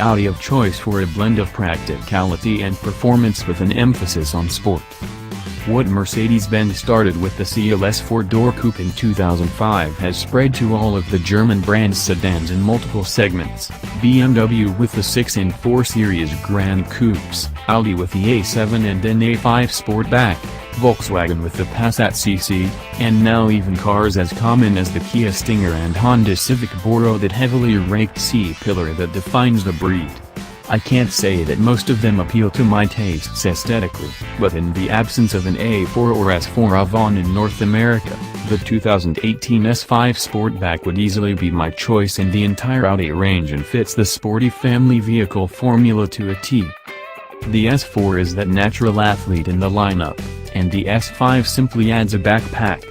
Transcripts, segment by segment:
Audi of choice for a blend of practicality and performance with an emphasis on sport. What Mercedes-Benz started with the CLS 4-door coupe in 2005 has spread to all of the German brand's sedans in multiple segments: BMW with the 6 and 4 Series Grand Coupes, Audi with the A7 and then A5 Sportback, Volkswagen with the Passat CC, and now even cars as common as the Kia Stinger and Honda Civic Boro, that heavily raked C-pillar that defines the breed. I can't say that most of them appeal to my tastes aesthetically, but in the absence of an A4 or S4 Avant in North America, the 2018 S5 Sportback would easily be my choice in the entire Audi range and fits the sporty family vehicle formula to a T. The S4 is that natural athlete in the lineup, and the S5 simply adds a backpack.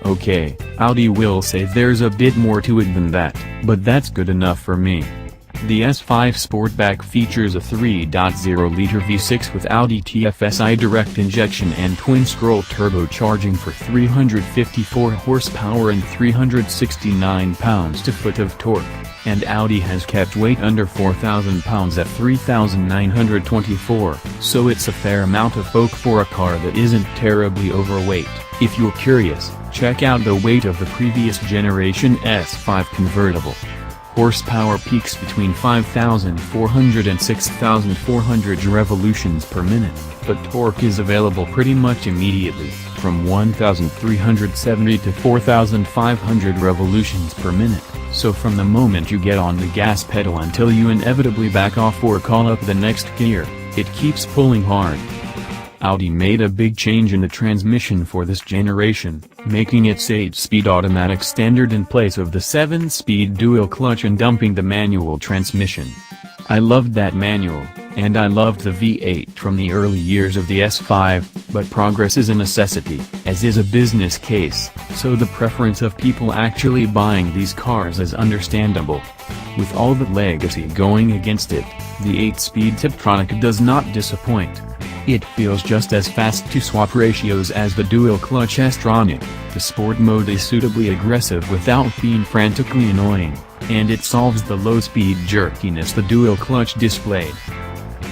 Okay, Audi will say there's a bit more to it than that, but that's good enough for me. The S5 Sportback features a 3.0-liter V6 with Audi TFSI direct injection and twin-scroll turbocharging for 354 horsepower and 369 pounds-to-foot of torque, and Audi has kept weight under 4,000 pounds at 3,924, so it's a fair amount of bulk for a car that isn't terribly overweight. If you're curious, check out the weight of the previous generation S5 convertible. Horsepower peaks between 5,400 and 6,400 revolutions per minute, but torque is available pretty much immediately, from 1,370 to 4,500 revolutions per minute, so from the moment you get on the gas pedal until you inevitably back off or call up the next gear, it keeps pulling hard. Audi made a big change in the transmission for this generation, making its 8-speed automatic standard in place of the 7-speed dual clutch and dumping the manual transmission. I loved that manual, and I loved the V8 from the early years of the S5, but progress is a necessity, as is a business case, so the preference of people actually buying these cars is understandable. With all that legacy going against it, the 8-speed Tiptronic does not disappoint. It feels just as fast to swap ratios as the dual-clutch S-tronic, the sport mode is suitably aggressive without being frantically annoying, and it solves the low-speed jerkiness the dual-clutch displayed.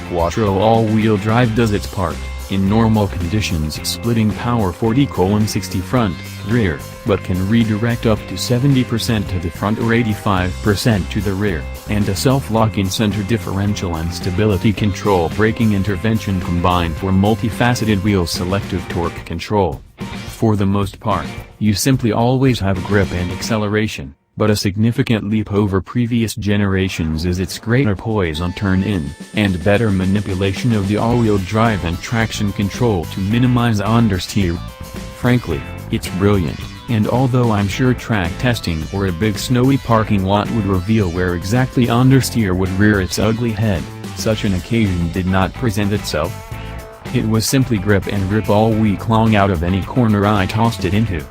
Quattro all-wheel drive does its part, in normal conditions splitting power 40/60 front, rear, but can redirect up to 70% to the front or 85% to the rear, and a self-locking center differential and stability control braking intervention combined for multi-faceted wheel-selective torque control. For the most part, you simply always have grip and acceleration, but a significant leap over previous generations is its greater poise on turn-in, and better manipulation of the all-wheel drive and traction control to minimize understeer. Frankly, it's brilliant, and although I'm sure track testing or a big snowy parking lot would reveal where exactly understeer would rear its ugly head, such an occasion did not present itself. It was simply grip and grip all week long out of any corner I tossed it into.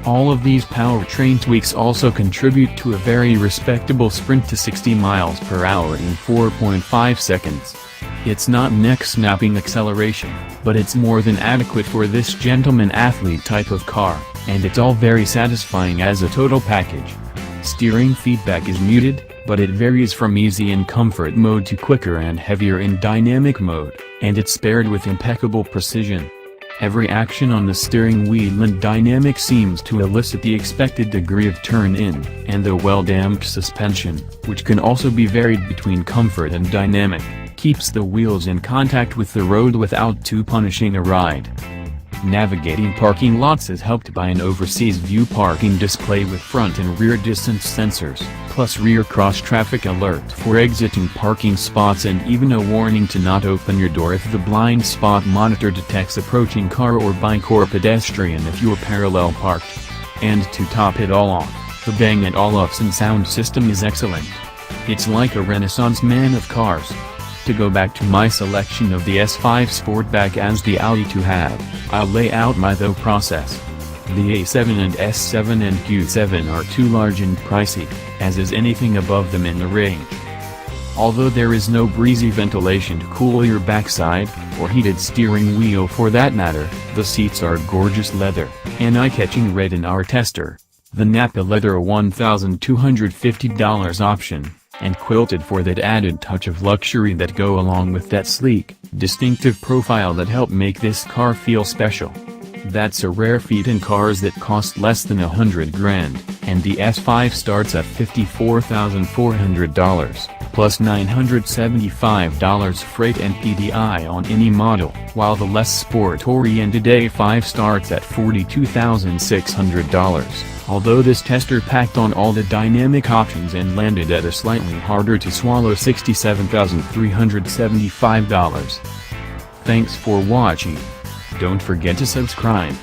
All of these powertrain tweaks also contribute to a very respectable sprint to 60 miles per hour in 4.5 seconds. It's not neck-snapping acceleration, but it's more than adequate for this gentleman athlete type of car, and it's all very satisfying as a total package. Steering feedback is muted, but it varies from easy in comfort mode to quicker and heavier in dynamic mode, and it's paired with impeccable precision. Every action on the steering wheel and dynamic seems to elicit the expected degree of turn-in, and the well-damped suspension, which can also be varied between comfort and dynamic, keeps the wheels in contact with the road without too punishing a ride. Navigating parking lots is helped by an overseas view parking display with front and rear distance sensors, plus rear cross-traffic alert for exiting parking spots and even a warning to not open your door if the blind spot monitor detects approaching car or bike or pedestrian if you're parallel parked. And to top it all off, the Bang & Olufsen sound system is excellent. It's like a renaissance man of cars. To go back to my selection of the S5 Sportback as the Audi to have, I'll lay out my thought process. The A7 and S7 and Q7 are too large and pricey, as is anything above them in the range. Although there is no breezy ventilation to cool your backside, or heated steering wheel for that matter, the seats are gorgeous leather, an eye-catching red in our tester. The Napa leather $1,250 option, and quilted for that added touch of luxury that go along with that sleek, distinctive profile that help make this car feel special. That's a rare feat in cars that cost less than $100,000, and the S5 starts at $54,400, plus $975 freight and PDI on any model, while the less sport-oriented A5 starts at $42,600, although this tester packed on all the dynamic options and landed at a slightly harder to swallow $67,375. Thanks for watching. Don't forget to subscribe.